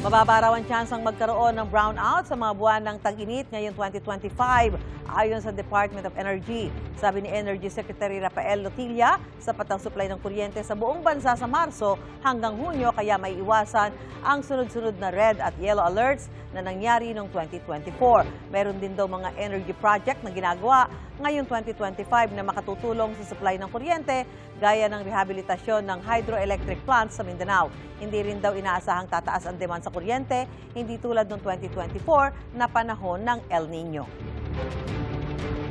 Mababa raw ang tsansang magkaroon ng brownout sa mga buwan ng tag-init ngayong 2025 ayon sa Department of Energy. Sabi ni Energy Secretary Rafael Lotilla, sapat ang supply ng kuryente sa buong bansa sa Marso hanggang Hunyo kaya may iwasan ang sunod-sunod na red at yellow alerts na nangyari noong 2024. Meron din daw mga energy project na ginagawa ngayong 2025 na makatutulong sa supply ng kuryente gaya ng rehabilitasyon ng hydroelectric plants sa Mindanao. Hindi rin daw inaasahang tataas ang demand sa kuryente, hindi tulad noong 2024 na panahon ng El Nino.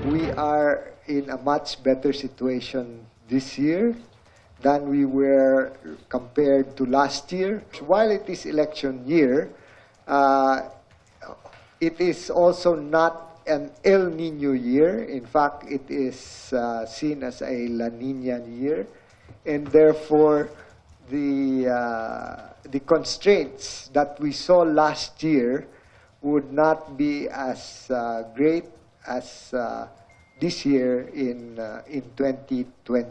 We are in a much better situation this year than we were compared to last year. While it is election year, it is also not an El Nino year. In fact, it is seen as a La Nina year, and therefore the constraints that we saw last year would not be as great as this year in 2025.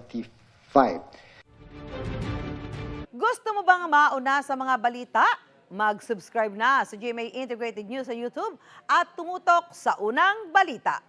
Gusto mo bang mauna sa mga balita? Mag-subscribe na sa GMA Integrated News sa YouTube at tumutok sa unang balita.